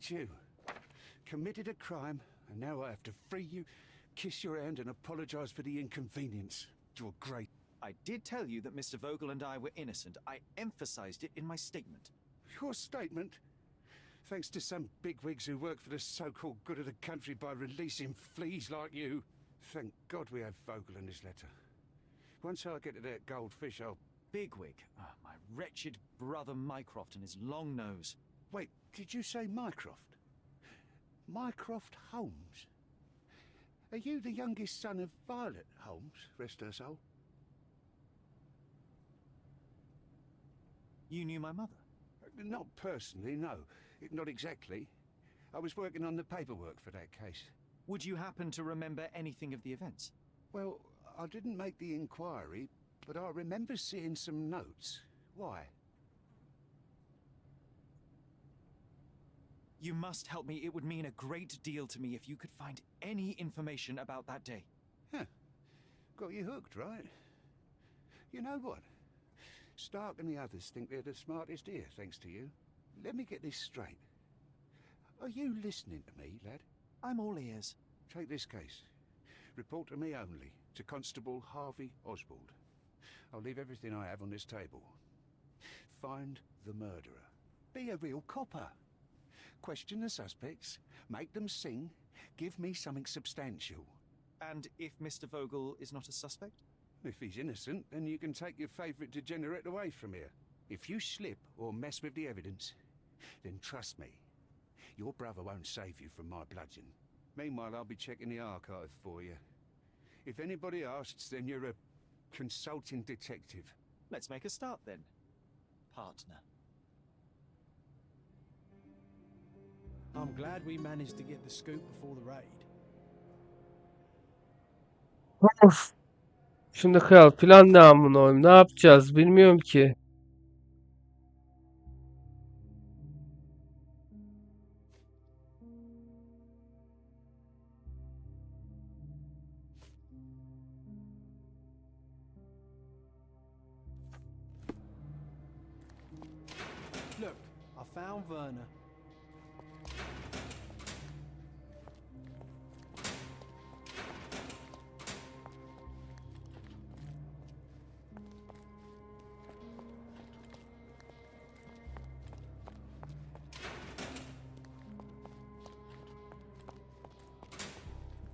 Looked you. Committed a crime, and now I have to free you, kiss your hand, and apologize for the inconvenience. You're great. I did tell you that Mr. Vogel and I were innocent. I emphasized it in my statement. Your statement? Thanks to some bigwigs who work for the so-called good of the country by releasing fleas like you. Thank God we have Vogel in this letter. Once I get to that goldfish, I'll... Bigwig? Oh, my wretched brother Mycroft and his long nose. Wait, did you say Mycroft? Mycroft Holmes? Are you the youngest son of Violet Holmes, rest her soul? You knew my mother? Not personally, no. Not exactly. I was working on the paperwork for that case. Would you happen to remember anything of the events? Well, I didn't make the inquiry, but I remember seeing some notes. Why? You must help me. It would mean a great deal to me if you could find any information about that day. Huh. Got you hooked, right? You know what? Stark and the others think they're the smartest here, thanks to you. Let me get this straight. Are you listening to me, lad? I'm all ears. Take this case. Report to me only, to Constable Harvey Oswald. I'll leave everything I have on this table. Find the murderer. Be a real copper. Question the suspects, make them sing, give me something substantial. And if Mr. Vogel is not a suspect? If he's innocent, then you can take your favourite degenerate away from here. If you slip or mess with the evidence, then trust me, your brother won't save you from my bludgeon. Meanwhile, I'll be checking the archive for you. If anybody asks, then you're a consulting detective. Let's make a start then, partner. I'm glad we managed to get the scoop before the raid. Of. Şimdi kral plan ne amına koyayım? Ne yapacağız bilmiyorum ki. Look, I found Werner.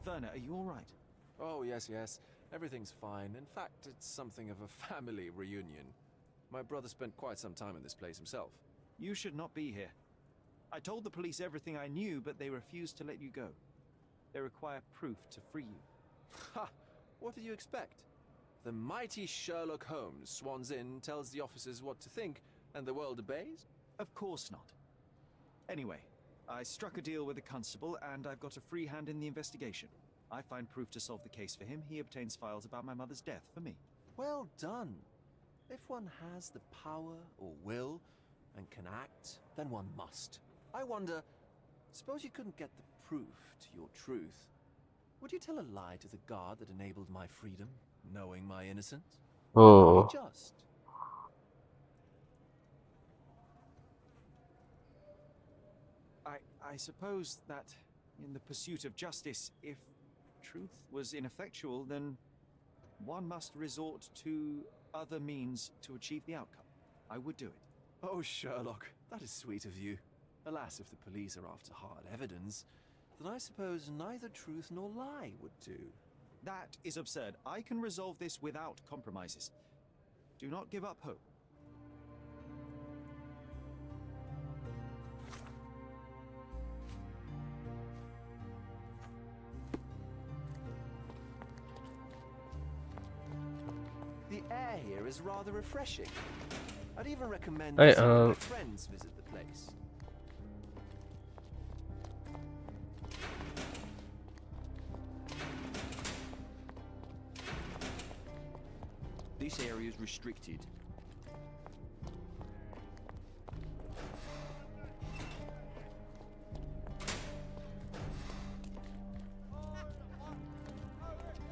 Werner, are you all right? Oh, yes. Everything's fine. In fact, it's something of a family reunion. My brother spent quite some time in this place himself. You should not be here. I told the police everything I knew, but they refused to let you go. They require proof to free you. Ha! What did you expect? The mighty Sherlock Holmes swans in, tells the officers what to think, and the world obeys? Of course not. Anyway, I struck a deal with the constable, and I've got a free hand in the investigation. I find proof to solve the case for him. He obtains files about my mother's death for me. Well done. If one has the power or will and can act, then one must. I wonder, suppose you couldn't get the proof to your truth. Would you tell a lie to the guard that enabled my freedom, knowing my innocence? Oh. Would that be just? I suppose that in the pursuit of justice, if truth was ineffectual, then one must resort to other means to achieve the outcome. I would do it. Oh, Sherlock, that is sweet of you. Alas, if the police are after hard evidence, then I suppose neither truth nor lie would do. That is absurd. I can resolve this without compromises. Do not give up hope. The air here is rather refreshing. I'd even recommend Hey, that some of my friends visit the place. This area is restricted.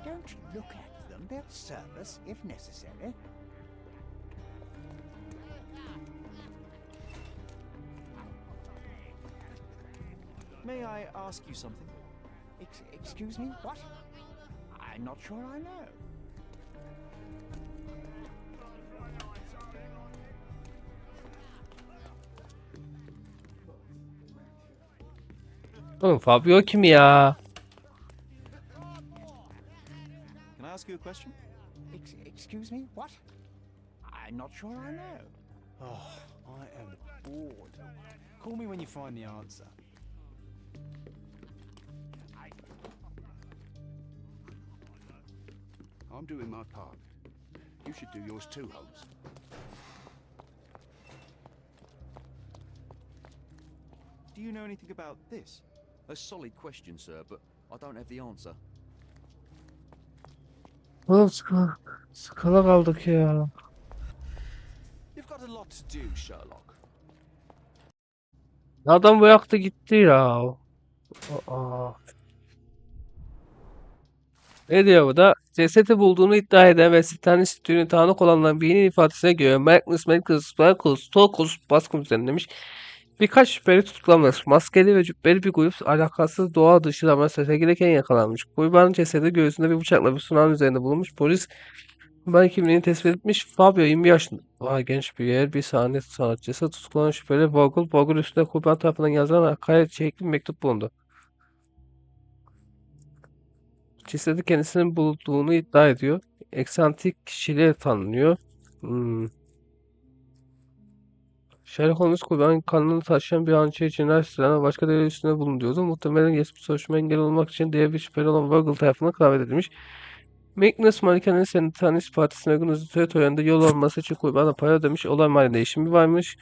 Don't look at them. They'll serve us if necessary. May I ask you something? Excuse me? What? I'm not sure I know. Oğlum Fabio kim ya? Can I ask you a question? Excuse me? What? I'm not sure I know. Oh, I am bored. Call me when you find the answer. I'm doing my part. You should do yours too, Holmes. Do you know anything about this? A solid question, sir, but I don't have the answer. Oğlum sıkıla kaldık ya. You've got a lot to do, Sherlock. Adam bıraktı gitti ya. Aa. Ne diyor bu da? Cesedi bulduğunu iddia eden ve Stanley Stew'nin tanık olanların birinin ifadesine göre Marcus Tokus baskın düzenlemiş. Birkaç şüpheli tutuklanmış. Maskeli ve cübbeli bir grup alakasız doğa dışı demonstrate gelirken yakalanmış. Kurbanın cesedi göğsünde bir bıçakla bir sunağın üzerinde bulunmuş. Polis kurban kimliğini tespit etmiş. Fabio 20 yaşında. Vay, genç bir yer. Bir sahne sanatçısı tutuklanan şüpheli Vogel üstünde kurban tarafından yazılan hakaret içerikli bir mektup bulundu. Cesedi kendisinin bulduğunu iddia ediyor. Eksantrik kişiliğe tanınıyor. Sherlock Holmes kurbanın kanını taşıyan bir hançer cinayet silahına başka delil üstünde bulunuyordu. Muhtemelen geçmiş soruşturma engel olmak için diğer bir şüpheli olan Vogel tarafından davet edilmiş. Magnus malikanenin Sentinelist Partisi'ne uygun üzere töreninde yol alması için kurbana para ödemiş. Olay mahallinde işimi varmış.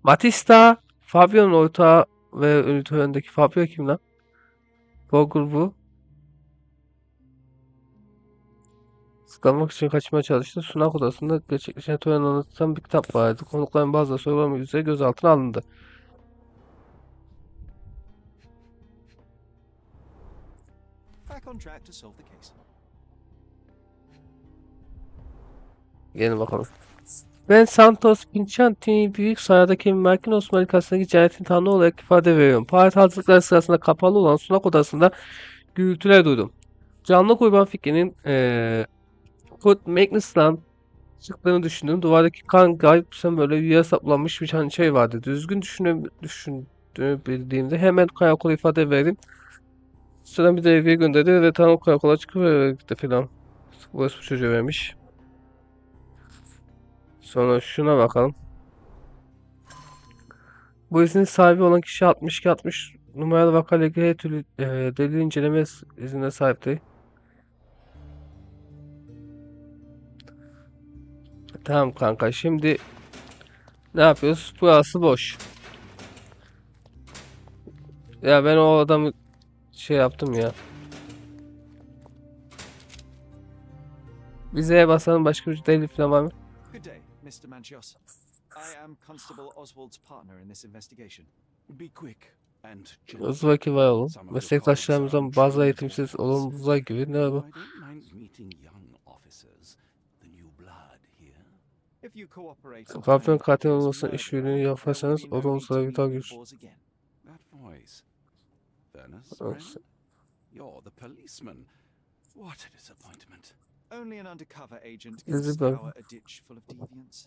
Batista, Fabio'nun ortağı ve ünlü törendeki Fabio kim lan? Vogel bu. Sıkılmak için kaçmaya çalıştı. Sunak odasında gerçekleşen töreni anlatan bir kitap vardı. Konukların bazıları sorulamak üzere gözaltına alındı. Back on track to solve the case. Gelin bakalım. Ben Santos Pinchanti büyük sayıdaki Makinos Malikası'ndaki cinayetin tanığı olarak ifade veriyorum. Paret hazırlıkları sırasında kapalı olan sunak odasında gürültüler duydum. Canlı kurban fikrinin Kurt Magnus'tan çıktığını düşündüm. Duvardaki kan garip böyle yüğe saplanmış bir tane şey vardı. Düzgün düşündüğümü bildiğimde hemen karakola ifade verdim. Sonra bir devriye gönderdi ve tam karakola çıkıp gitti filan. Bu çocuğu vermiş. Sonra şuna bakalım. Bu iznin sahibi olan kişi 62-60 numaralı vakayla ilgili her türlü delil inceleme iznine sahipti. Tamam kanka, şimdi ne yapıyoruz? Burası boş. Ya ben o adamı şey yaptım ya. Vizeye basalım, başka bir delil falan var mı? Good day, Mr. Manchios. I am Constable Oswald's partner in this investigation. Be quick and Hızlı vakit var oğlum. Some of your Meslektaşlarımızdan colleagues are bazı truly eğitimsiz dangerous. olumsuzlar gibi. Ne bu? I don't mind meeting young officers, the new blood here. If you cooperate and Papyon find katil Fabio's olmasının murderer, işbirliğini there yaparsanız will be no need to olumsuzlara meet bir daha with görüş. the boss again. That voice. Ernest, Yes. friend? You're the policeman. What a disappointment. Only an undercover agent Is can it bug? scour a ditch full of deviants.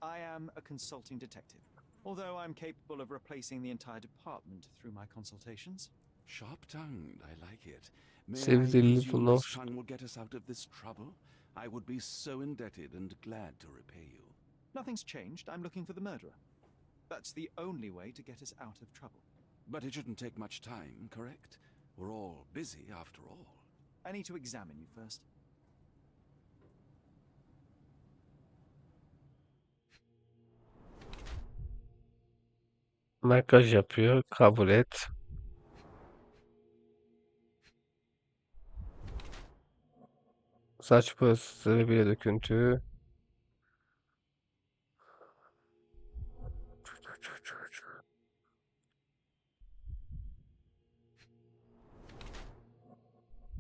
I am a consulting detective, although I'm capable of replacing the entire department through my consultations. Sharp-tongued, I like it. May I Sevdiğini presume bulmuş. this tongue will get us out of this trouble? I would be so indebted and glad to repay you. Nothing's changed. I'm looking for the murderer. That's the only way to get us out of trouble. But it shouldn't take much time, correct? We're all busy after all. I need to examine you first. Makyaj yapıyor. Kabul et. Saç pırasları bile döküntü.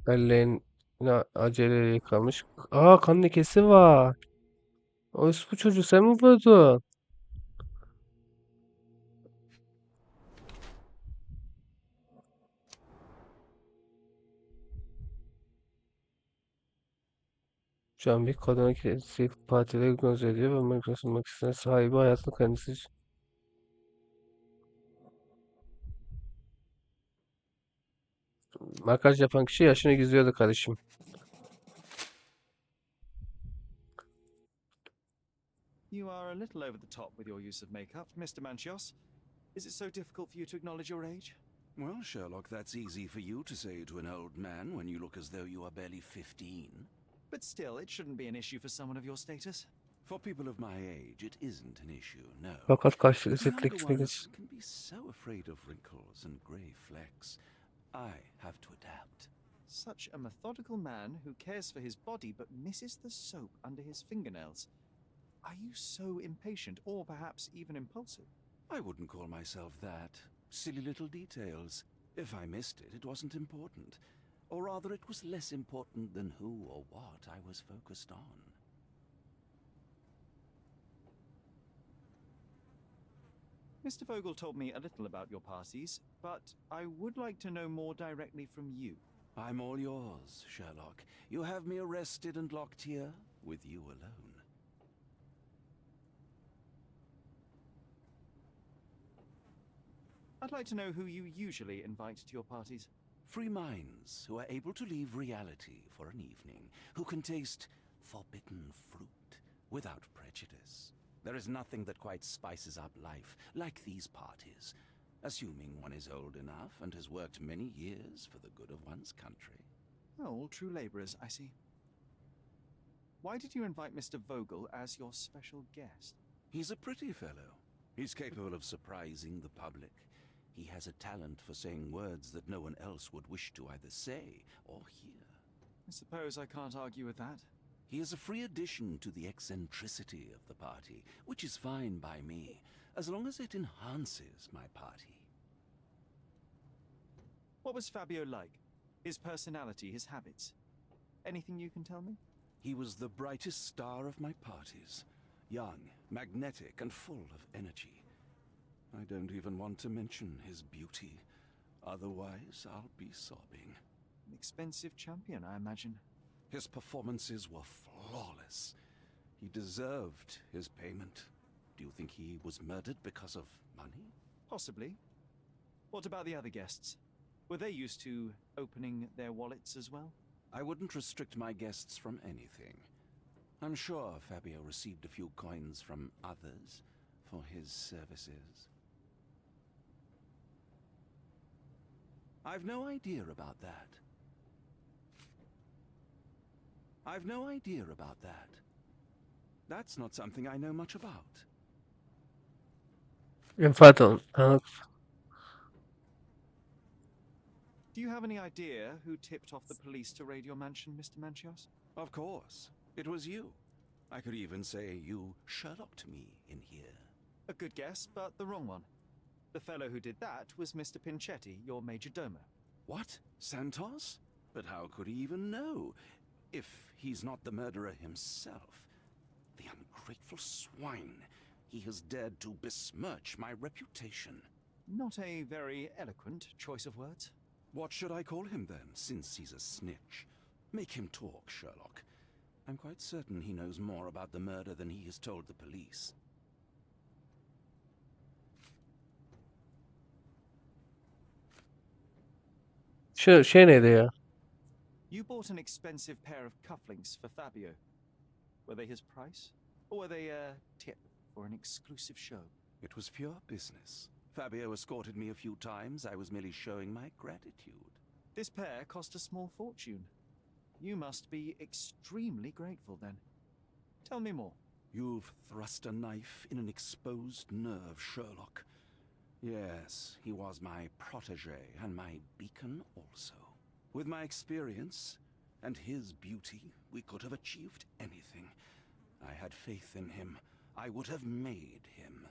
Ellerini acele yıkamış. Aa, kan lekesi var. Bu çocuğu sen mi vurdun? Can bir kadına kilitli partileri hipnoz ediyor ve Microsoft makinesine sahibi hayatını kendisi için. Makyaj yapan kişi yaşını gizliyordu kardeşim. You are a little over the top with your use of makeup, Mr. Manchios. Is it so difficult for you to acknowledge your age? Well, Sherlock, that's easy for you to say to an old man when you look as though you are barely 15. But still, it shouldn't be an issue for someone of your status. For people of my age, it isn't an issue, no. Fakat karşı But cinsiyetlik younger ismi ones can be so afraid of wrinkles and grey flecks. I have to adapt. Such a methodical man who cares for his body but misses the soap under his fingernails. Are you so impatient or perhaps even impulsive? I wouldn't call myself that. Silly little details. If I missed it, it wasn't important. Or rather, it was less important than who or what I was focused on. Mr. Vogel told me a little about your parties, but I would like to know more directly from you. I'm all yours, Sherlock. You have me arrested and locked here with you alone. I'd like to know who you usually invite to your parties. Free minds who are able to leave reality for an evening, who can taste forbidden fruit without prejudice. There is nothing that quite spices up life like these parties, assuming one is old enough and has worked many years for the good of one's country. Oh, all true labourers, I see. Why did you invite Mr. Vogel as your special guest? He's a pretty fellow. He's capable of surprising the public. He has a talent for saying words that no one else would wish to either say or hear. I suppose I can't argue with that. He is a free addition to the eccentricity of the party, which is fine by me, as long as it enhances my party. What was Fabio like? His personality, his habits? Anything you can tell me? He was the brightest star of my parties. Young, magnetic, and full of energy. I don't even want to mention his beauty. Otherwise, I'll be sobbing. An expensive champion, I imagine. His performances were flawless. He deserved his payment. Do you think he was murdered because of money? Possibly. What about the other guests? Were they used to opening their wallets as well? I wouldn't restrict my guests from anything. I'm sure Fabio received a few coins from others for his services. I've no idea about that. I've no idea about that. That's not something I know much about. Pardon. Do you have any idea who tipped off the police to raid your mansion, Mr. Manchios? Of course. It was you. I could even say you Sherlocked me in here. A good guess, but the wrong one. The fellow who did that was Mr. Pinchetti, your major domo. What? Santos? But how could he even know? If he's not the murderer himself. The ungrateful swine. He has dared to besmirch my reputation. Not a very eloquent choice of words. What should I call him then, since he's a snitch? Make him talk, Sherlock. I'm quite certain he knows more about the murder than he has told the police. Şey neydi ya? You bought an expensive pair of cufflinks for Fabio. Were they his price? Or were they a tip for an exclusive show? It was pure business. Fabio escorted me a few times. I was merely showing my gratitude. This pair cost a small fortune. You must be extremely grateful then. Tell me more. You've thrust a knife in an exposed nerve, Sherlock. Yes, he was my protege and my beacon also. With my experience and his beauty, we could have achieved anything. I had faith in him. I would have made him.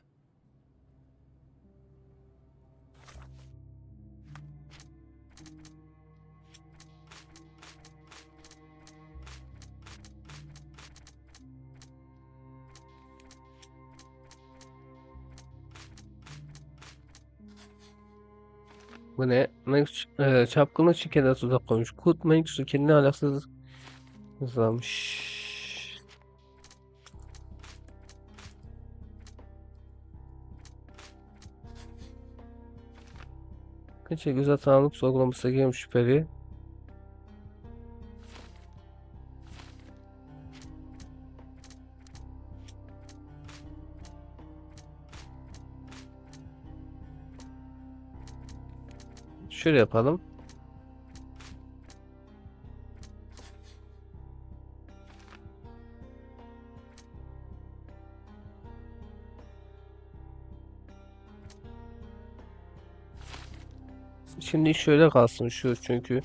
Bu ne? Çapkınlık için kendine tuzak koymuş. Kurt Manxu kendine alaksız hızlanmış. Yakınca gözaltına alınıp sorgulamasına giren şüpheli. Şöyle yapalım. Şimdi şöyle kalsın şu çünkü.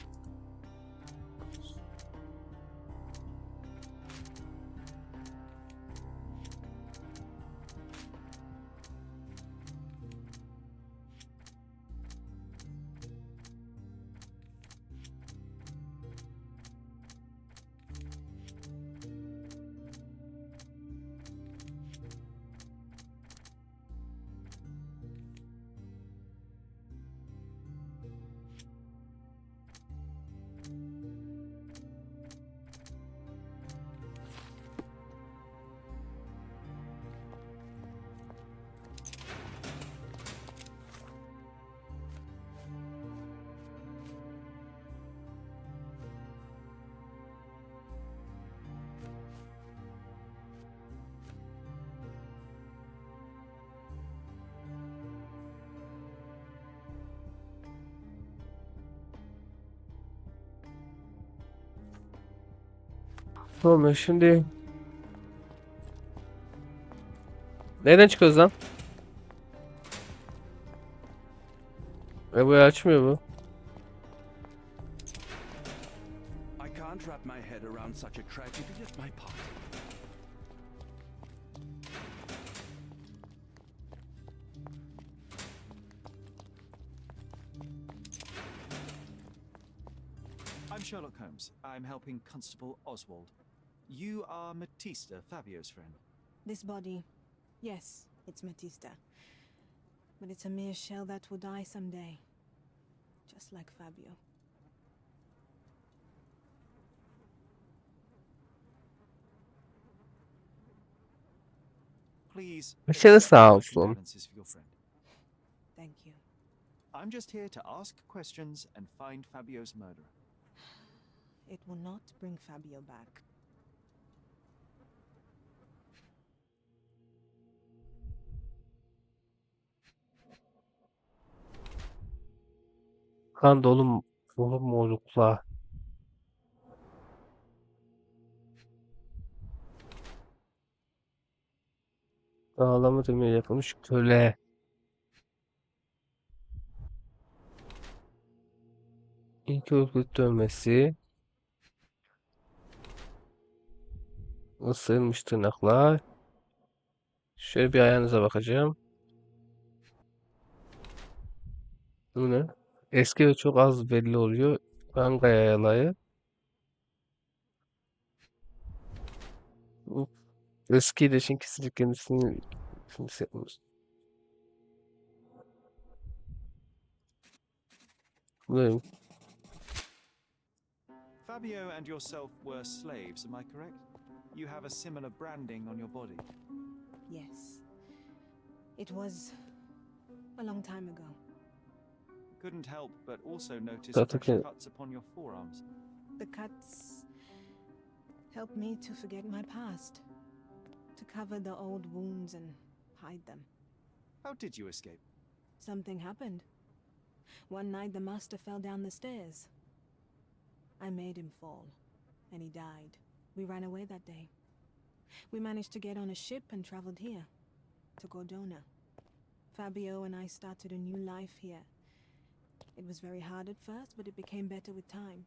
Tamam şimdi nereden çıkıyoruz lan? Bu açmıyor bu. I can't wrap my head around such a tragedy at my party. I'm Sherlock Holmes. I'm helping Constable Oswald. You are Matista, Fabio's friend. This body, yes, it's Matista. But it's a mere shell that will die someday. Just like Fabio. Please. Başarı accept sağ my olsun. condolences for your friend. Thank you. I'm just here to ask questions and find Fabio's murderer. It will not bring Fabio back. Kan dolu morlukla. Ağlama demir yapılmış köle. İlk örgüt dövmesi. Isırılmış tırnaklar. Şöyle bir ayağınıza bakacağım. Bu ne? Eski ve çok az belli oluyor. Manga yayaları. Bu eski de için kişilik kendisini kimse yapmış. Bu ne? Fabio and yourself were slaves, am I correct? You have a similar branding on your body. Yes. It was a long time ago. Couldn't help but also notice Zaten fresh cuts upon your forearms. The cuts helped me to forget my past, to cover the old wounds and hide them. How did you escape? Something happened. One night the master fell down the stairs. I made him fall, and he died. We ran away that day. We managed to get on a ship and traveled here, to Gordona. Fabio and I started a new life here. It was very hard at first, but it became better with time.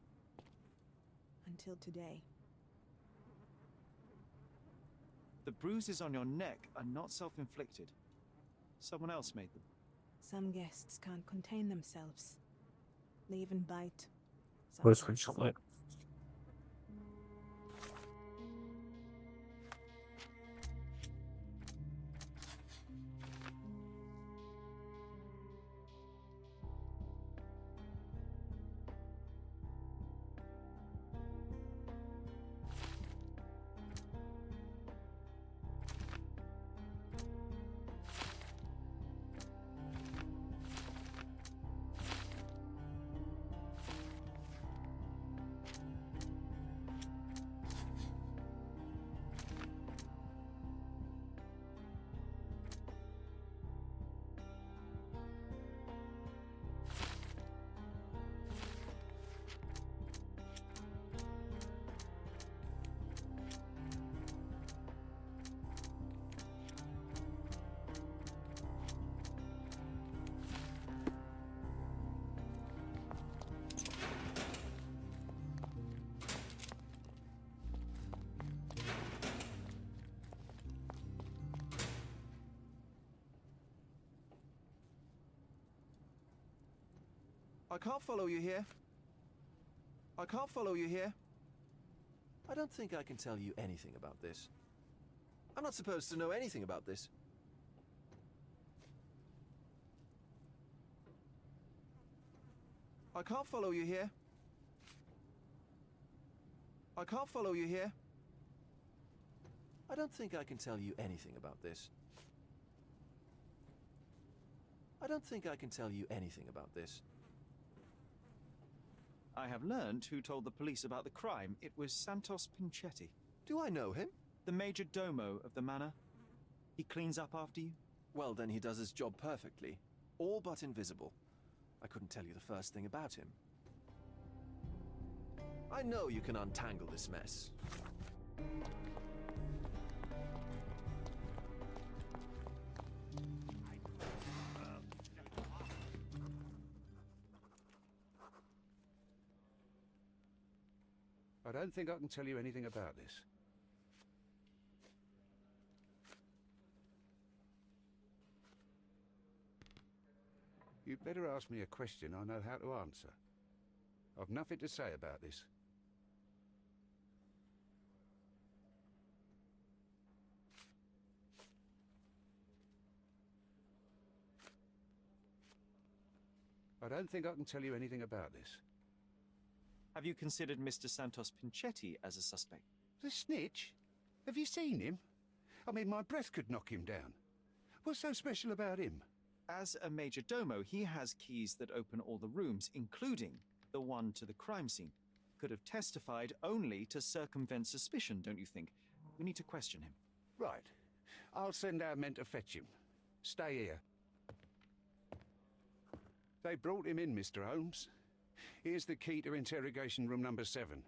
Until today. The bruises on your neck are not self-inflicted. Someone else made them. Some guests can't contain themselves. They even bite. Pois sometimes. foi. I can't follow you here. I can't follow you here. I don't think I can tell you anything about this. I'm not supposed to know anything about this. I can't follow you here. I can't follow you here. I don't think I can tell you anything about this. I don't think I can tell you anything about this. I have learned who told the police about the crime. It was Santos Pinchetti, Do I know him? the major domo of the manor. He cleans up after you? Well, then he does his job perfectly. All but invisible. I couldn't tell you the first thing about him. I know you can untangle this mess. I don't think I can tell you anything about this. You'd better ask me a question I know how to answer. I've nothing to say about this. I don't think I can tell you anything about this. Have you considered Mr. Santos Pinchetti as a suspect? The snitch? Have you seen him? I mean, my breath could knock him down. What's so special about him? As a major domo, he has keys that open all the rooms, including the one to the crime scene. Could have testified only to circumvent suspicion, don't you think? We need to question him. Right. I'll send our men to fetch him. Stay here. They brought him in, Mr. Holmes. Here's the key to interrogation room number 7.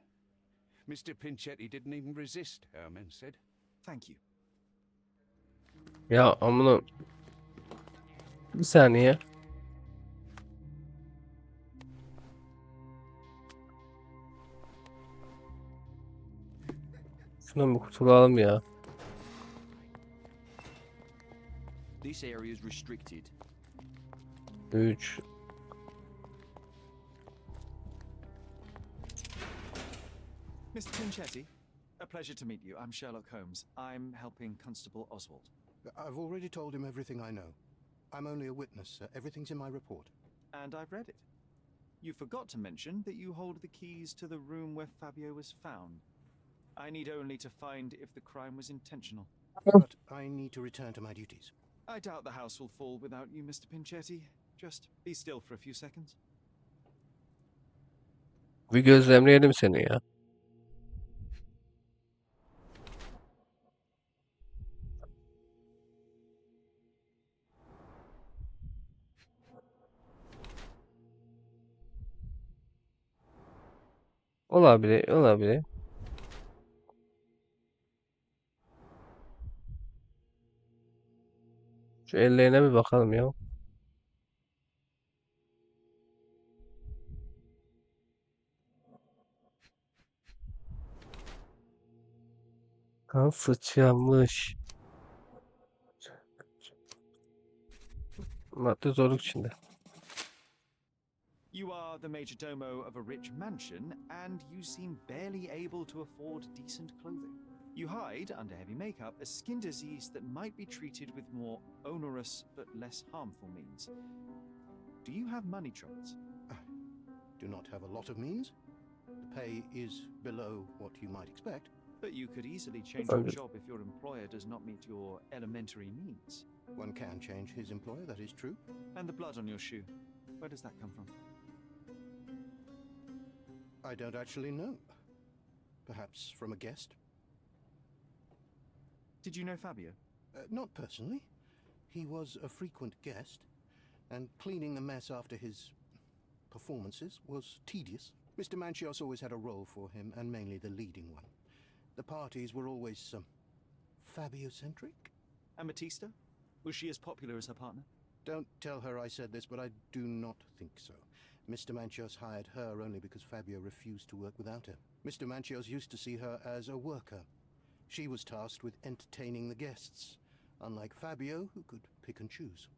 Mr. Pinchetti didn't even resist, our men said. Thank you. Ya amına. Bir saniye. Şundan bir kurtulalım ya. This area is restricted. 3. Mr. Pinchetti, a pleasure to meet you. I'm Sherlock Holmes. I'm helping Constable Oswald. I've already told him everything I know. I'm only a witness, sir. Everything's in my report. And I've read it. You forgot to mention that you hold the keys to the room where Fabio was found. I need only to find if the crime was intentional. But I need to return to my duties. I doubt the house will fall without you, Mr. Pinchetti. Just be still for a few seconds. Bir gözlemleyelim seni ya. Olabilir, olabilir. Şu ellerine bir bakalım ya. Kan sıçramış. Madde zorluk içinde. You are the major domo of a rich mansion, and you seem barely able to afford decent clothing. You hide under heavy makeup a skin disease that might be treated with more onerous but less harmful means. Do you have money troubles? I do not have a lot of means. The pay is below what you might expect. But you could easily change your Understood. job if your employer does not meet your elementary needs. One can change his employer, that is true. And the blood on your shoe, where does that come from? I don't actually know. Perhaps from a guest? Did you know Fabio? Not personally. He was a frequent guest, and cleaning the mess after his performances was tedious. Mr. Manchios always had a role for him, and mainly the leading one. The parties were always Fabio-centric. And Matista? Was she as popular as her partner? Don't tell her I said this, but I do not think so. Mr. Manchios hired her only because Fabio refused to work without her. Mr. Manchios used to see her as a worker. She was tasked with entertaining the guests, unlike Fabio, who could pick and choose.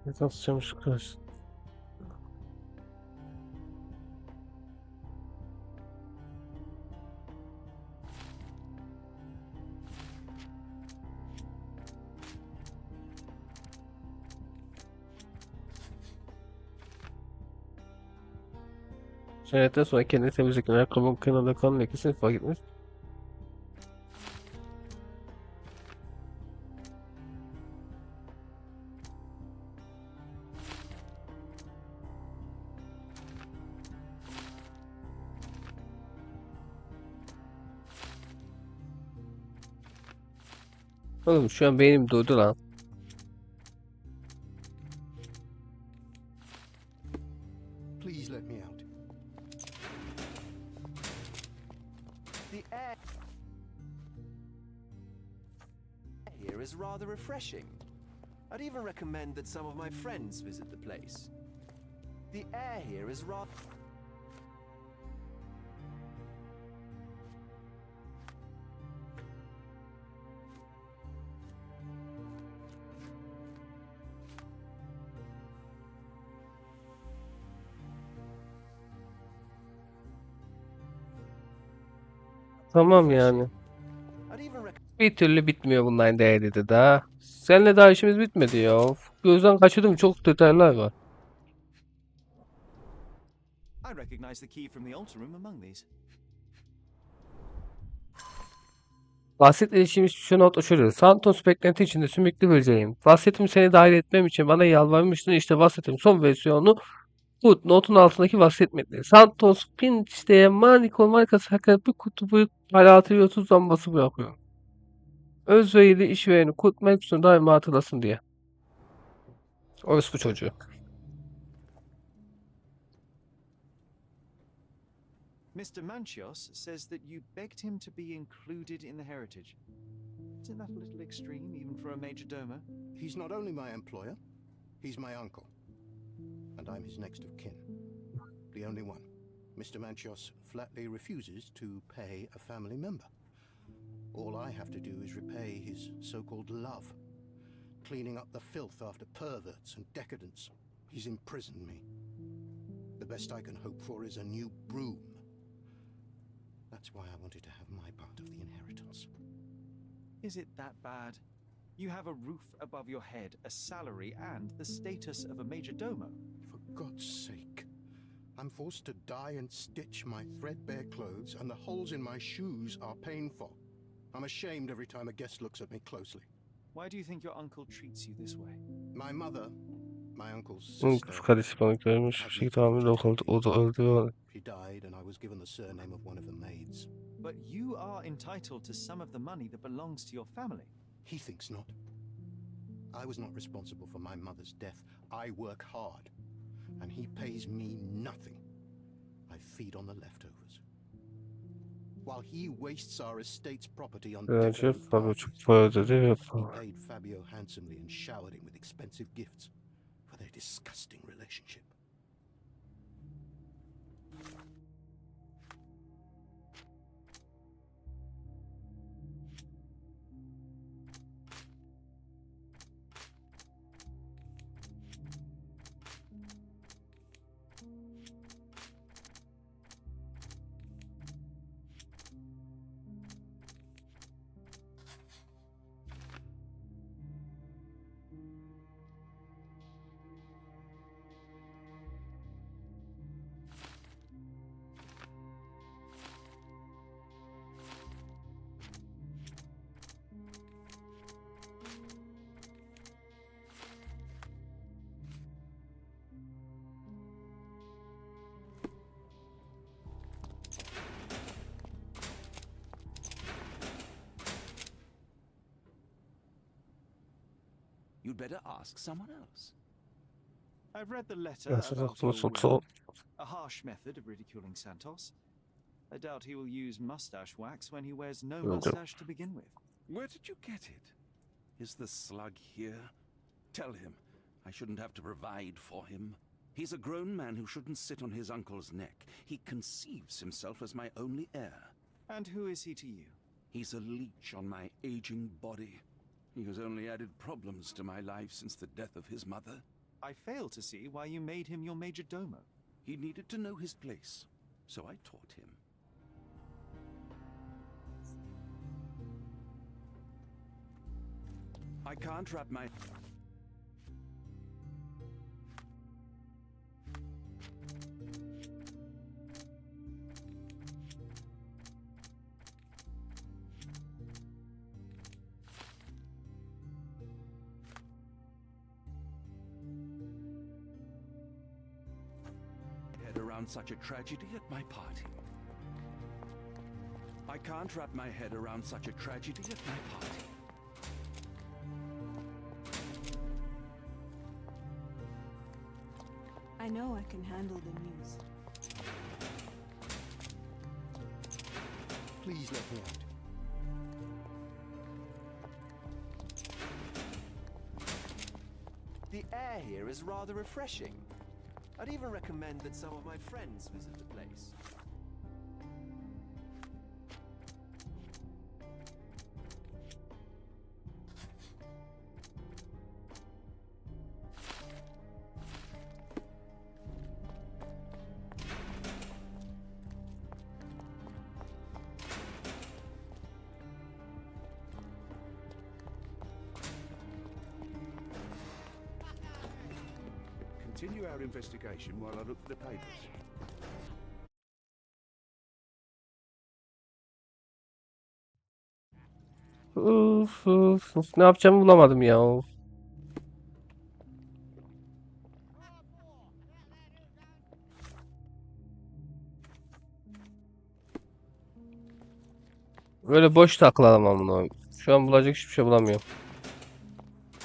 Nasıl çamış kız? Cennetten sonra kendini temizlerken ayakkabının kenarında kan lekesini fark etmiş. Oğlum şu an beynim durdu lan. Please let me out. The air here is rather refreshing. I'd even recommend that some of my friends visit the place. The air here is rather... Tamam yani. I'd even recommend... Bir türlü bitmiyor bunların değeri de daha. Seninle daha işimiz bitmedi ya. Gözden kaçırdım, çok detaylar var. I recognize the key from the altar room among these. Vasiyet ilişkimiz şu not uçuruyor. Santos beklenti içinde sümüklü böceğim. Vasiyetimi seni dahil etmem için bana yalvarmıştın. İşte vasiyetin son versiyonu bu. Notun altındaki vasiyet metni. Santos Pinch'te Manico markası hakkında bir kutu büyük hayatı ve 30 lambası bırakıyor. Özverili işvereni Kurt Meksun'u daima hatırlasın diye. Orası bu çocuğu. Mr. Manchios says that you begged him to be included in the heritage. Isn't that a little extreme, even for a major domo? He's not only my employer, he's my uncle. And I'm his next of kin. The only one. Mr. Manchios flatly refuses to pay a family member. All I have to do is repay his so-called love, cleaning up the filth after perverts and decadents. He's imprisoned me. The best I can hope for is a new broom. That's why I wanted to have my part of the inheritance. Is it that bad? You have a roof above your head, a salary, and the status of a major domo. For God's sake. I'm forced to dye and stitch my threadbare clothes, and the holes in my shoes are painful. I'm ashamed every time a guest looks at me closely. Why do you think your uncle treats you this way? My mother, my uncle's Kız sister, kardeşi bana görmüş. Bir şekilde hamile oldu. O da öldü. she died, and I was given the surname of one of the maids. But you are entitled to some of the money that belongs to your family. He thinks not. I was not responsible for my mother's death. I work hard, and he pays me nothing. I feed on the leftovers. While he wastes our estate's property on Bence decadent Fabio çok parties, para ödedi ve he paid Fabio handsomely and showered him with expensive gifts for their disgusting relationship. You'd better ask someone else. I've read the letter Yes, about of course, your so- will. A harsh method of ridiculing Santos. I doubt he will use mustache wax when he wears no Okay. mustache to begin with. Where did you get it? Is the slug here? Tell him I shouldn't have to provide for him. He's a grown man who shouldn't sit on his uncle's neck. He conceives himself as my only heir. And who is he to you? He's a leech on my aging body. He has only added problems to my life since the death of his mother. I fail to see why you made him your major domo. He needed to know his place, so I taught him. I can't wrap my... head around such a tragedy at my party. I can't wrap my head around such a tragedy at my party. I know I can handle the news. Please let me out. The air here is rather refreshing. I'd even recommend that some of my friends visit the place. Continue our investigation while I look for the papers. Uf, uf, uf. Ne yapacağımı bulamadım ya. Böyle boş takılalım amına. Şu an bulacak hiçbir şey bulamıyorum.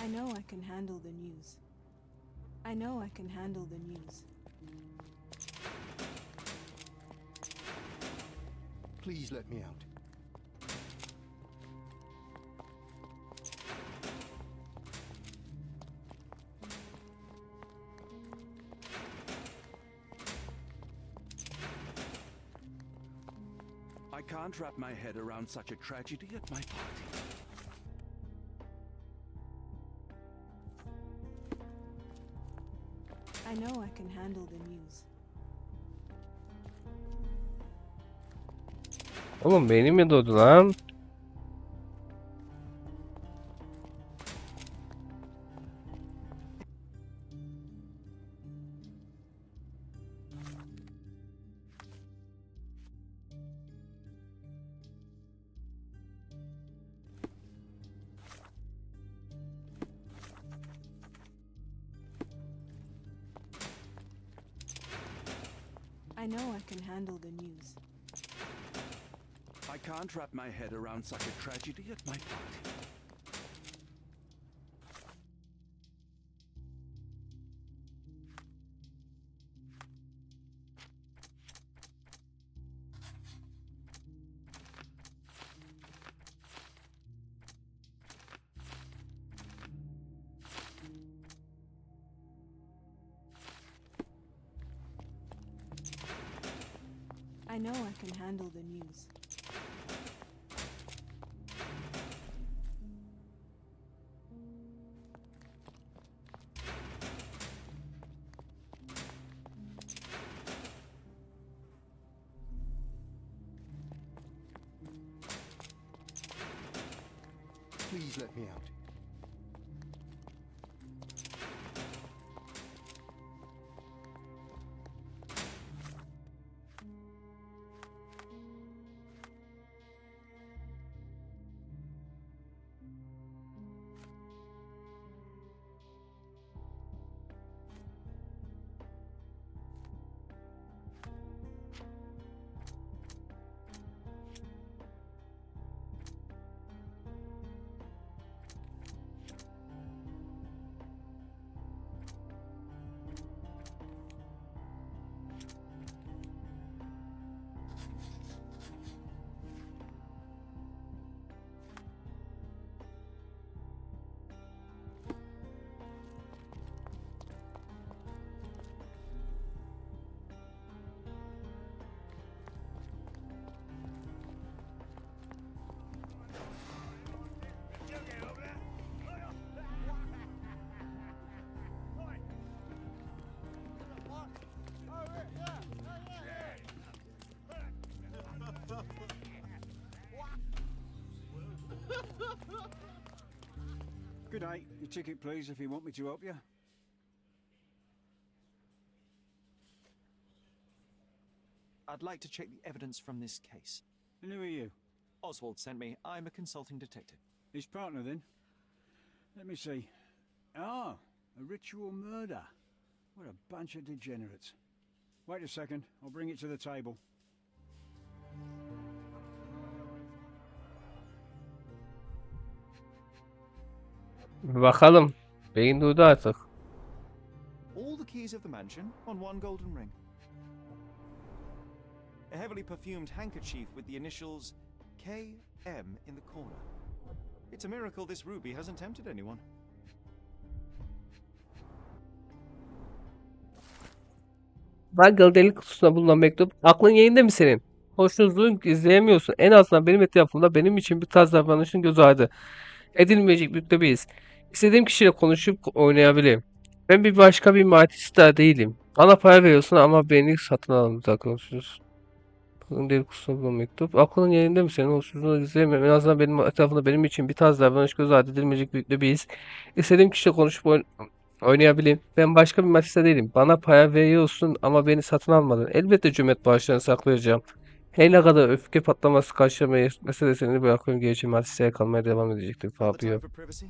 I know I can handle the news. I know I can handle the news. Please let me out. I can't wrap my head around such a tragedy at my party. I know I can handle the news. Oğlum beynim mi doğdu lan? I know I can handle the news. I can't wrap my head around such a tragedy at my party. I know I can handle the news. Please let me out. Good day. Your ticket, please, if you want me to help you. I'd like to check the evidence from this case. And who are you? Oswald sent me. I'm a consulting detective. His partner, then? Let me see. Ah, a ritual murder. What a bunch of degenerates. Wait a second. I'll bring it to the table. Bakalım. Beyin duydu artık. All the keys of the mansion on one golden ring. A heavily perfumed handkerchief with the initials KM in the corner. It's a miracle this ruby hasn't tempted anyone. Bagel delik kutusunda bulunan mektup. Aklın yerinde mi senin? Hoşnutsuzluğun izleyemiyorsun. En azından benim etrafımda benim için bir tarz davranışın göz ardı edilmeyecek büyükte biriz. İstediğim kişiyle konuşup oynayabilirim. Ben bir başka bir Manchester değilim. Bana para veriyorsun ama beni satın almamıza konuşuyoruz. Aklın delik kutusunda bulunan mektup. Aklın yerinde mi senin? Hoşnutsuzluğunu izleyemiyorum. En azından benim etrafımda benim için bir tarz davranış göz ardı edilmeyecek büyükte biriz. İstediğim kişiyle konuşup oynayabilirim. Ben başka bir maçta değilim. Bana para veriyorsun ama beni satın almadın. Elbette cömert bağışlarını saklayacağım. Her ne kadar öfke patlaması karşılamayı meselesini bırakıyorum. Gerçi Matisse'ye kalmaya devam edecektir. Got the time Fabio. for privacy?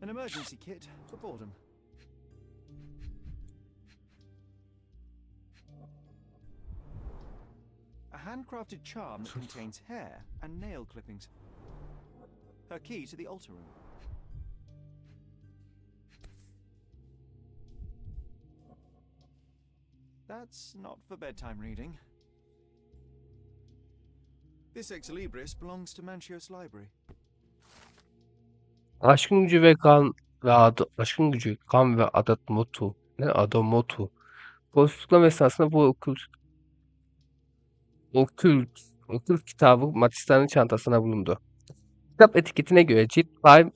An emergency kit for boredom. A handcrafted charm that contains hair and nail clippings. Her key to the altar room. That's not for bedtime reading. This ex libris belongs to Manchios Library. Aşkın gücü ve kan ve adı, aşkın gücü, kan ve adet motu. Ne adomotu. Boşluklam esnasında bu okült kitabı Matisse'nin çantasına bulundu. Kitap etiketine göre cilt Bay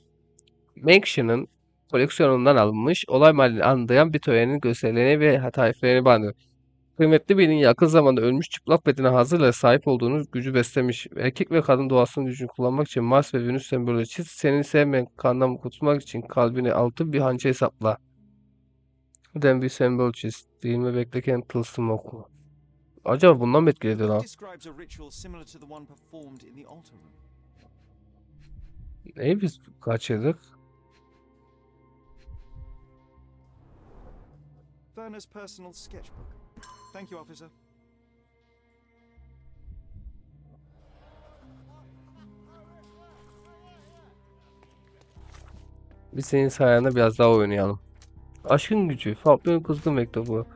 Manchin'ın koleksiyonundan alınmış, olay mahallini anlayan bir törenin gösterilerini ve tariflerini barındırır. Kıymetli birinin yakın zamanda ölmüş çıplak bedene hazırla sahip olduğunuz gücü beslemiş. Erkek ve kadın doğasının gücünü kullanmak için Mars ve Venüs sembolü çiz. Seni sevmeyen kandan kurtulmak için kalbine altın bir hançer hesapla. Neden bir sembol çiz. Değilme beklerken tılsım oku. Acaba bundan mı The etkiledi book lan? describes a ritual similar to the one performed in the altar room. Neyi biz kaçırdık? Werner's personal sketchbook. Thank you, officer. Biz senin sayende biraz daha oynayalım. Aşkın gücü. Fabio'nun kızgın mektubu.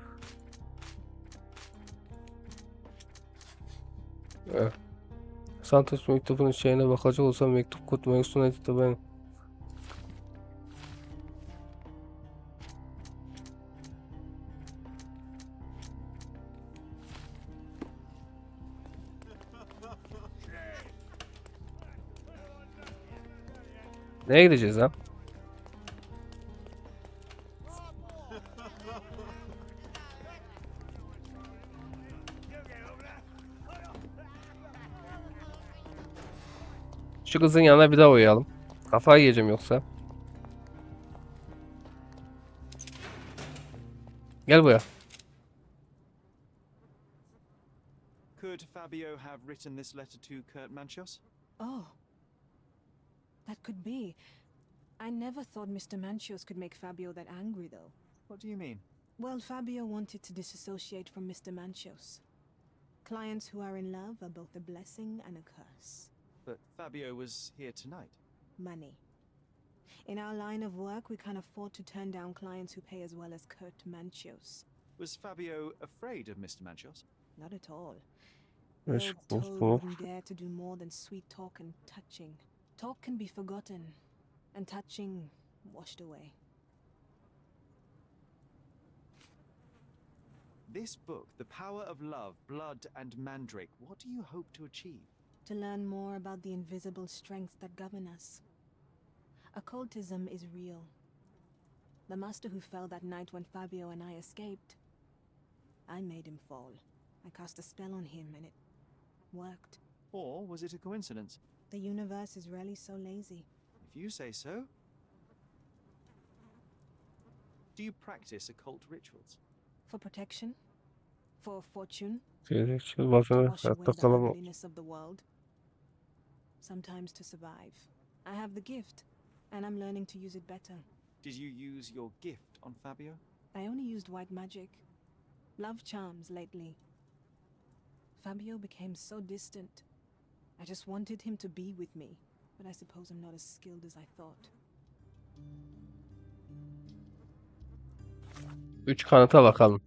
Evet. Santos mektubunun şeyine bakacak olsam mektup kutmayı sunaydı ben. Nereye gideceğiz lan? Şu kızın yanına bir daha uyuyalım. Kafayı yiyeceğim yoksa. Gel buraya. Could Fabio have written this letter to Kurt Manchios? Oh. That could be. I never thought Mr. Manchios could make Fabio that angry, though. What do you mean? Well, Fabio wanted to disassociate from Mr. Manchios. Clients who are in love are both a blessing and a curse. But Fabio was here tonight. Money. In our line of work, we can't afford to turn down clients who pay as well as Kurt Manchios. Was Fabio afraid of Mr. Manchios? Not at all. Yes, The of old course, toad of wouldn't dare to do more than sweet talk and touching. Talk can be forgotten, and touching washed away. This book, The Power of Love, Blood and Mandrake, what do you hope to achieve? To learn more about the invisible strengths that govern us. Occultism is real. The master who fell that night when Fabio and I escaped, I made him fall. I cast a spell on him and it worked. Or was it a coincidence? The universe is really so lazy. If you say so. Do you practice occult rituals? For protection? For fortune? Gelecek To bazen wash away hayatta the kalamam. ugliness of the world? Sometimes to survive. I have the gift, and I'm learning to use it better. Did you use your gift on Fabio? I only used white magic. Love charms lately. Fabio became so distant. I just wanted him to be with me, but I suppose I'm not as skilled as I thought. 3 kanıta bakalım.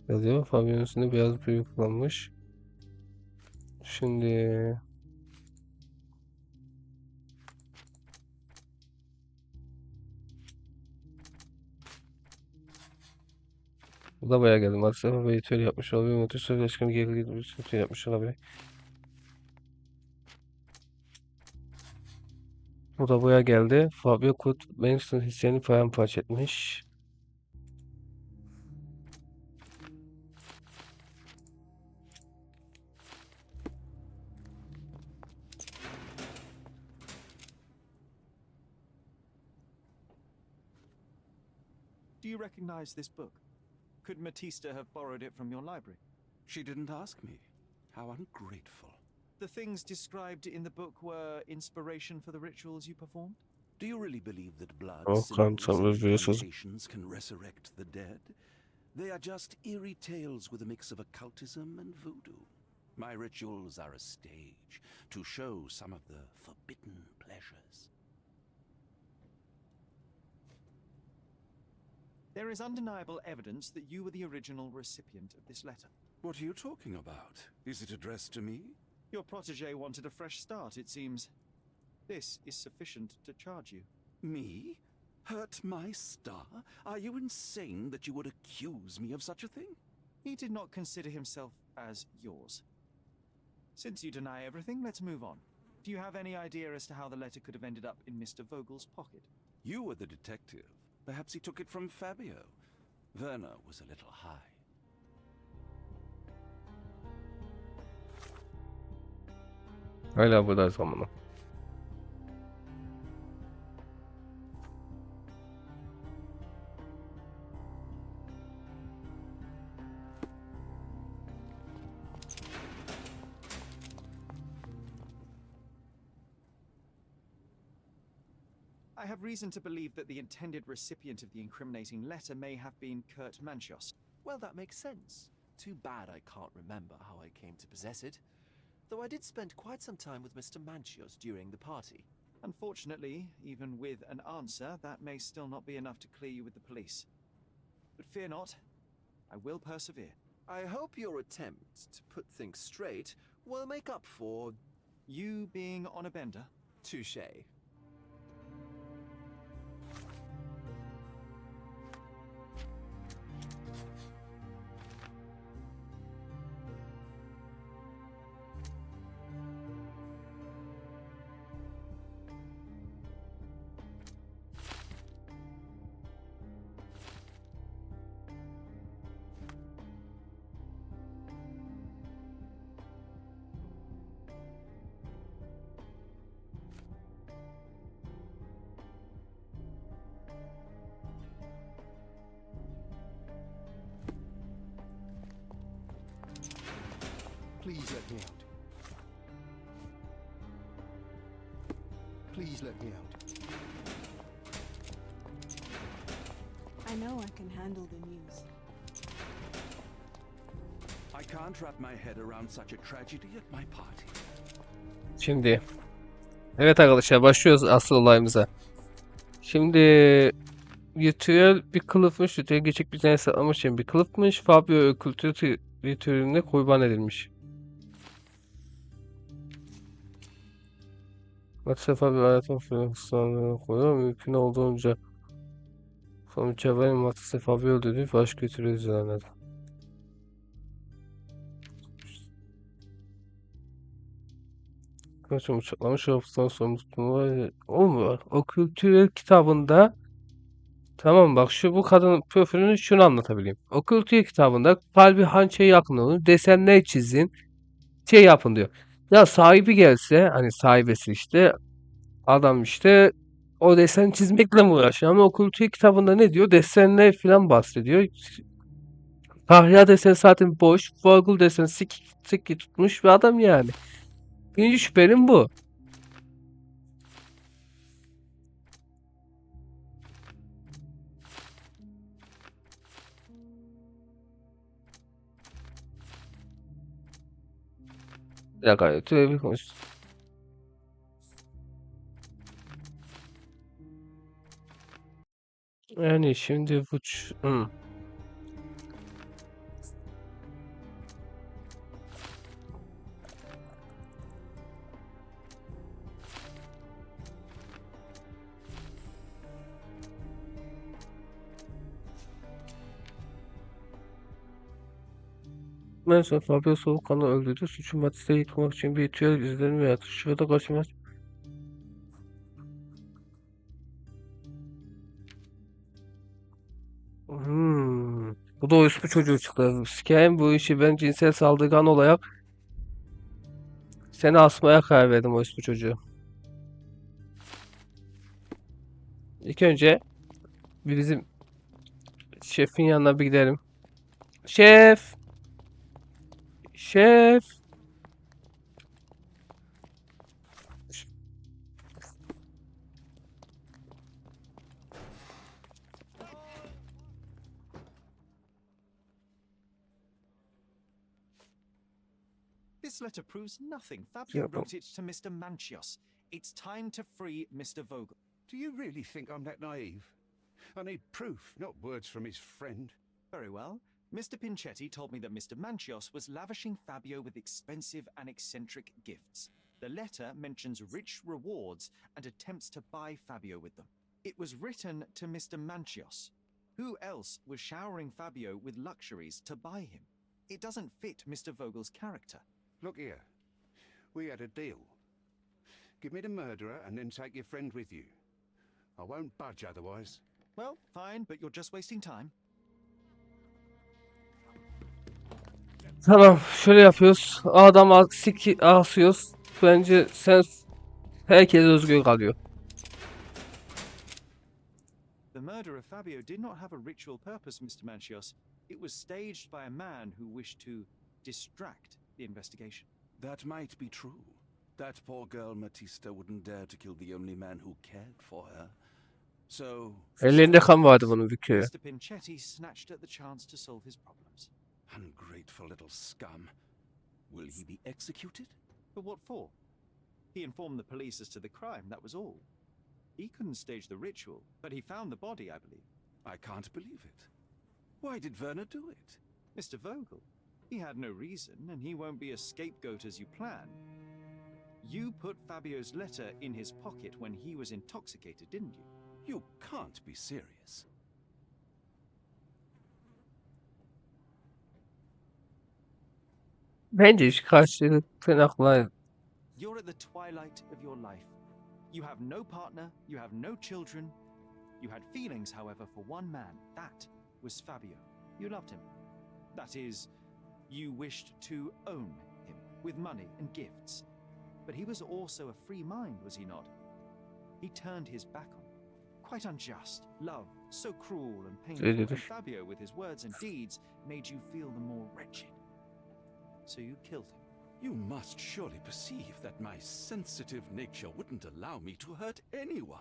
Yazıyor. Fabio'nun üstünde beyaz büyü kullanmış. Şimdi bu da bayağı geldi. Maalesef ve ritüel yapmış olabilir. Motor sözleşmeni geri bir ritüel yapmış olabilir. Bu da bayağı geldi. Fabio Kurt Manson hisselerini paramparça etmiş. Do you recognize this book? Could Matista have borrowed it from your library? She didn't ask me. How ungrateful. The things described in the book were inspiration for the rituals you performed? Do you really believe that blood, Oh, symbols, kanıtlar and veriyorsunuz. incantations can resurrect the dead? They are just eerie tales with a mix of occultism and voodoo. My rituals are a stage to show some of the forbidden pleasures. There is undeniable evidence that you were the original recipient of this letter. What are you talking about? Is it addressed to me? Your protege wanted a fresh start, it seems. This is sufficient to charge you. Me? Hurt my star? Are you insane that you would accuse me of such a thing? He did not consider himself as yours. Since you deny everything, let's move on. Do you have any idea as to how the letter could have ended up in Mr. Vogel's pocket? You were the detective. Perhaps he took it from Fabio. Werner was a little high. Hala burada zamanı. I have reason to believe that the intended recipient of the incriminating letter may have been Kurt Manchios. Well, that makes sense. Too bad I can't remember how I came to possess it. Though I did spend quite some time with Mr. Manchios during the party. Unfortunately, even with an answer, that may still not be enough to clear you with the police. But fear not, I will persevere. I hope your attempt to put things straight will make up for... You being on a bender? touché. Please let me out. Please let me out. I know I can handle the news. I can't wrap my head around such a tragedy at my party. Şimdi evet arkadaşlar başlıyoruz asıl olayımıza. Şimdi ritüel bir kılıfmış. Ritüel geçik bir tane saklamak için bir kılıfmış. Fabio kültür ritüelinde kurban edilmiş. Maalesef Fabio hayatın fırsatlarını koyuyor. Mümkün olduğunca mükemmel maalesef Fabio öldürdü ve aşk kültürü düzenledi. Kaçım uçaklamış hafızdan sorumluluğu olmuyor. O kültürel kitabında Tamam bak bu kadının profilini şunu anlatabileyim. Okültü kitabında kalbi hançeye yakın olun. Desenler çizin. Şey yapın diyor. Ya sahibi gelse hani sahibesi işte adam işte o desen çizmekle mi uğraşıyor? Ama okültü kitabında ne diyor? Desenler falan bahsediyor. Tahya desen zaten boş. Vurgul desen siki tutmuş bir adam yani. Birinci şüphelim bu. Bir dakika. Bir konuş. Yani şimdi bu... En son Fabio soğukkanlı öldürdü. Suçu Matisse yıkmak için bir ritüel izlerini veya şurada kaçırmaz. Bu da orospu çocuğu çıktı. Sikeyim bu işi ben cinsel saldırgan olarak seni asmaya karar verdim orospu çocuğu. İlk önce bir bizim şefin yanına bir gidelim. Şef! Şef! This letter proves nothing. Fabio Yapalım. wrote it to Mr. Manchios. It's time to free Mr. Vogel. Do you really think I'm that naive? I need proof, not words from his friend. Very well. Mr. Pinchetti told me that Mr. Manchios was lavishing Fabio with expensive and eccentric gifts. The letter mentions rich rewards and attempts to buy Fabio with them. It was written to Mr. Manchios. Who else was showering Fabio with luxuries to buy him? It doesn't fit Mr. Vogel's character. Look here. We had a deal. Give me the murderer and then take your friend with you. I won't budge otherwise. Well, fine, but you're just wasting time. Tamam şöyle yapıyoruz. Adam asıyoruz. Bence sen herkes özgür kalıyor. The murder of Fabio did not have a ritual purpose, Mr. Manchios. It was staged by a man who wished to distract the investigation. That might be true. That poor girl Matista wouldn't dare to kill the only man who cared for her. So... Ellerinde kan vardı bunun bir kere. Mr. Pinchetti snatched at the chance to solve his problems. Ungrateful little scum. Will he be executed? But what for? He informed the police as to the crime, that was all. He couldn't stage the ritual, but he found the body, I believe. I can't believe it. Why did Werner do it? Mr. Vogel, he had no reason, and he won't be a scapegoat as you plan. You put Fabio's letter in his pocket when he was intoxicated, didn't you? You can't be serious. Bence hiç karşılıklı akla. You're at the twilight of your life. You have no partner, you have no children. You had feelings, however, for one man. That was Fabio. You loved him. That is, you wished to own him with money and gifts. But he was also a free mind, was he not? He turned his back on you. Quite unjust. Love, so cruel and painful. And Fabio, with his words and deeds, made you feel the more wretched. So you killed him. You must surely perceive that my sensitive nature wouldn't allow me to hurt anyone.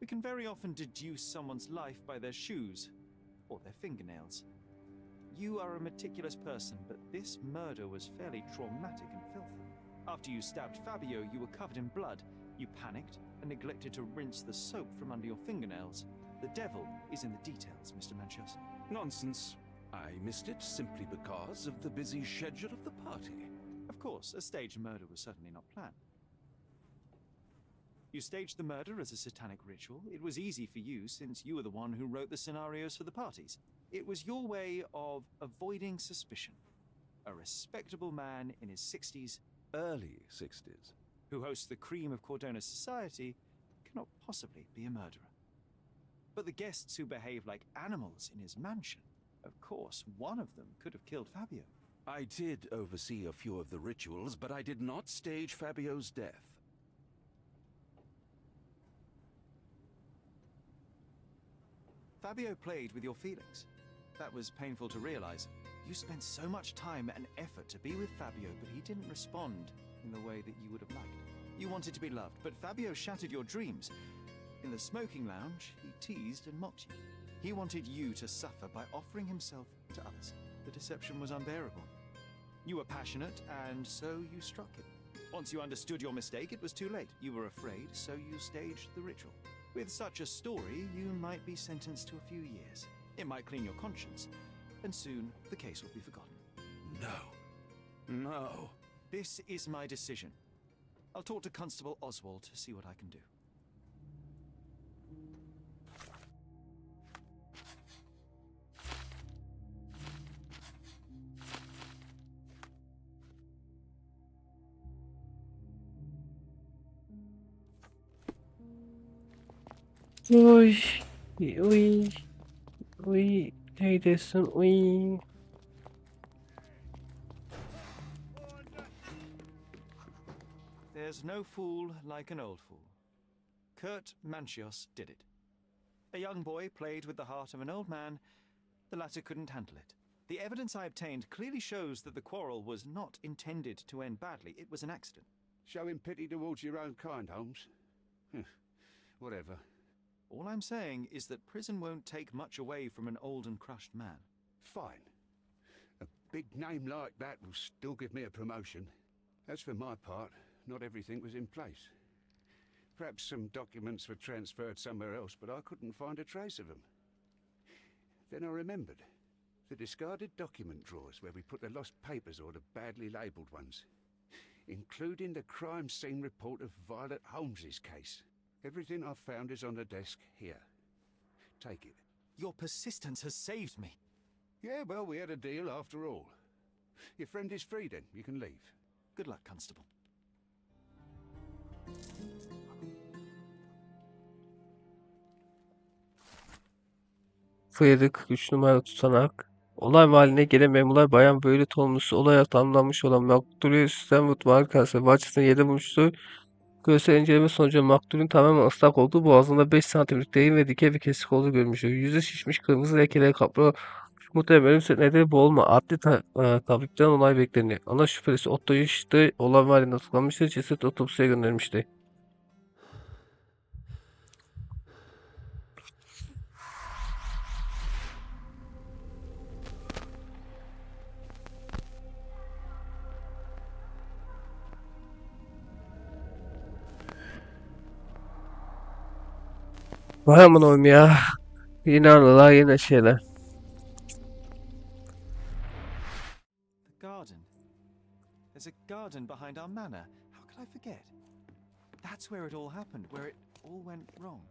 We can very often deduce someone's life by their shoes or their fingernails. You are a meticulous person, but this murder was fairly traumatic and filthy. After you stabbed Fabio, you were covered in blood. You panicked and neglected to rinse the soap from under your fingernails. The devil is in the details, Mr. Manchios. Nonsense. I missed it simply because of the busy schedule of the party. Of course, a staged murder was certainly not planned. You staged the murder as a satanic ritual. It was easy for you since you were the one who wrote the scenarios for the parties. It was your way of avoiding suspicion. A respectable man in his 60s, Early 60s. who hosts the cream of Cordona's society, cannot possibly be a murderer. But the guests who behave like animals in his mansion, of course, one of them could have killed Fabio. I did oversee a few of the rituals, but I did not stage Fabio's death. Fabio played with your feelings. That was painful to realize. You spent so much time and effort to be with Fabio, but he didn't respond in the way that you would have liked. You wanted to be loved, but Fabio shattered your dreams. In the smoking lounge, he teased and mocked you. He wanted you to suffer by offering himself to others. The deception was unbearable. You were passionate, and so you struck him. Once you understood your mistake, it was too late. You were afraid, so you staged the ritual. With such a story, you might be sentenced to a few years. It might clean your conscience, and soon the case will be forgotten. No. No. This is my decision. I'll talk to Constable Oswald to see what I can do. Uy. Uy. Uy. Neydesin? Uy. There's no fool like an old fool. Kurt Manchios did it. A young boy played with the heart of an old man. The latter couldn't handle it. The evidence I obtained clearly shows that the quarrel was not intended to end badly. It was an accident. Showing pity towards your own kind, Holmes. Whatever. All I'm saying is that prison won't take much away from an old and crushed man. Fine. A big name like that will still give me a promotion. As for my part, not everything was in place. Perhaps some documents were transferred somewhere else, but I couldn't find a trace of them. Then I remembered. The discarded document drawers where we put the lost papers or the badly labelled ones. Including the crime scene report of Violet Holmes's case. Everything I've found is on the desk here. Take it. Your persistence has saved me. Yeah, well, we had a deal after all. Your friend is free then. You can leave. Good luck, Constable. Fıyık 3 numara tutanak. Olay mahalline gelen memurlar Bayan Violet Holmes'u olaya tamamlanmış olan maktulü Stanwood Markası bahçesinde yerde bulmuştu. Görsel inceleme sonucu maktulün tamamen ıslak olduğu, boğazında 5 santimlik derin ve dikey bir kesik olduğu görülmüştür. Yüzü şişmiş, kırmızı lekeleri kaplı. Muhtemelen ölüm nedeni boğulma. Adli tabipten onay bekleniyor. Ana şüphelisi Otto işte olay mahallinde tutuklanmıştır. Ceset otopsiye gönderilmişti. Vay aman oğlum ya. Yine anılar, yine şeyler. The garden. There's a garden behind our manor. How could I forget? That's where it all happened, where it all went wrong.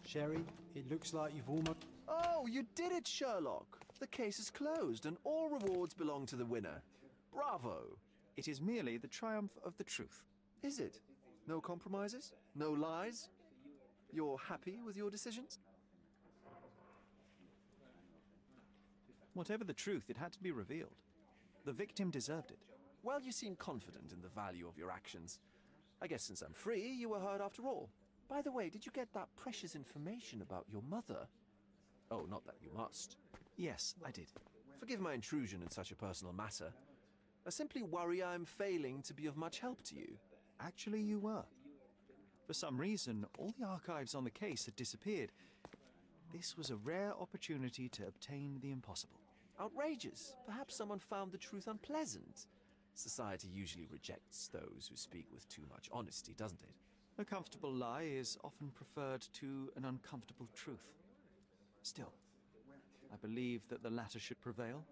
Sherry, it looks like you've almost... Oh, you did it, Sherlock! The case is closed and all rewards belong to the winner. Bravo! It is merely the triumph of the truth. Is it? No compromises? No lies? You're happy with your decisions? Whatever the truth, it had to be revealed. The victim deserved it. Well, you seem confident in the value of your actions. I guess since I'm free, you were heard after all. By the way, did you get that precious information about your mother? Oh, not that you must. Yes, I did. Forgive my intrusion in such a personal matter. I simply worry I'm failing to be of much help to you. Actually, you were. For some reason, all the archives on the case had disappeared. This was a rare opportunity to obtain the impossible. Outrageous. Perhaps someone found the truth unpleasant. Society usually rejects those who speak with too much honesty, doesn't it? A comfortable lie is often preferred to an uncomfortable truth. Still, I believe that the latter should prevail,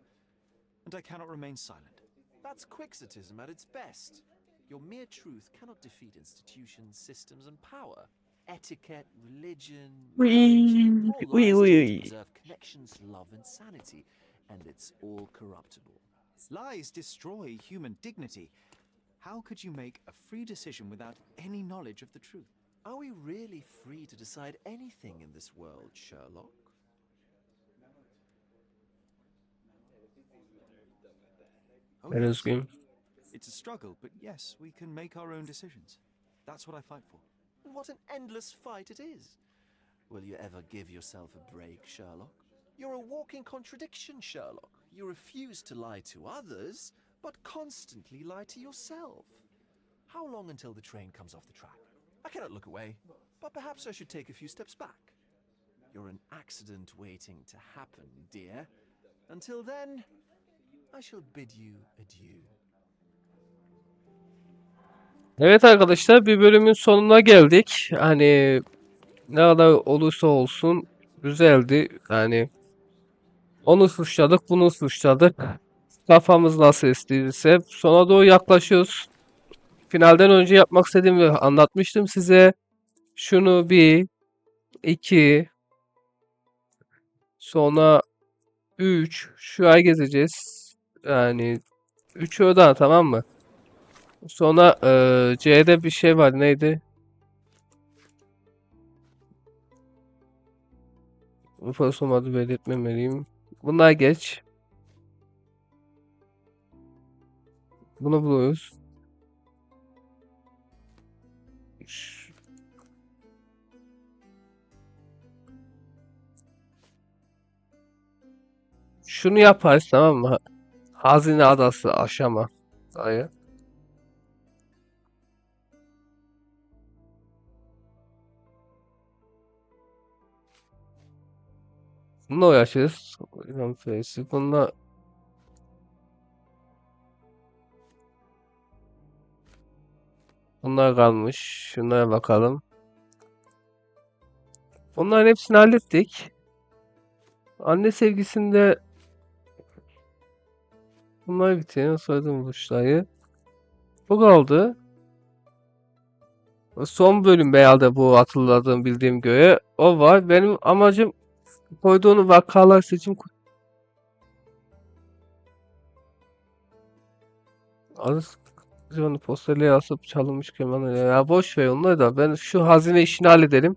and I cannot remain silent. That's quixotism at its best. Your mere truth cannot defeat institutions, systems, and power. Etiquette, religion, marriage, all lies tend to preserve connections, love, and sanity, and it's all corruptible. Lies destroy human dignity. How could you make a free decision without any knowledge of the truth? Are we really free to decide anything in this world, Sherlock? Oh, Ben yes. üzgünüm. It's a struggle, but yes, we can make our own decisions. That's what I fight for. What an endless fight it is. Will you ever give yourself a break, Sherlock? You're a walking contradiction, Sherlock. You refuse to lie to others, but constantly lie to yourself. How long until the train comes off the track? I cannot look away, but perhaps I should take a few steps back. You're an accident waiting to happen, dear. Until then, I shall bid you adieu. Evet arkadaşlar, bir bölümün sonuna geldik. Hani ne kadar olursa olsun güzeldi. Yani onu suçladık, bunu suçladık. Kafamız nasıl estiyse sona doğru yaklaşıyoruz. Finalden önce yapmak istediğimi anlatmıştım size. Şunu bir, iki, sonra 3. Şu ay gezeceğiz. Yani 3 öden, tamam mı? Sonra C'de bir şey var. Neydi? Ufasım adı belirtmemeliyim. Bunlar geç. Bunu buluyoruz. Ş- Şunu yaparız, tamam mı? Hazine adası aşama. Dayı. Bununla uğraşırız. Bununla bunlar kalmış. Şunlara bakalım. Bunların hepsini hallettik. Anne sevgisinde bunlar bitiyor. Soyadım buluşları. Bu kaldı. Son bölüm herhalde bu, hatırladığım bildiğim göre. O var. Benim amacım koyduğunu vakalar seçim arız postayla asıp çalınmış kemanı. Ya boş ver onları da. Ben şu hazine işini halledelim.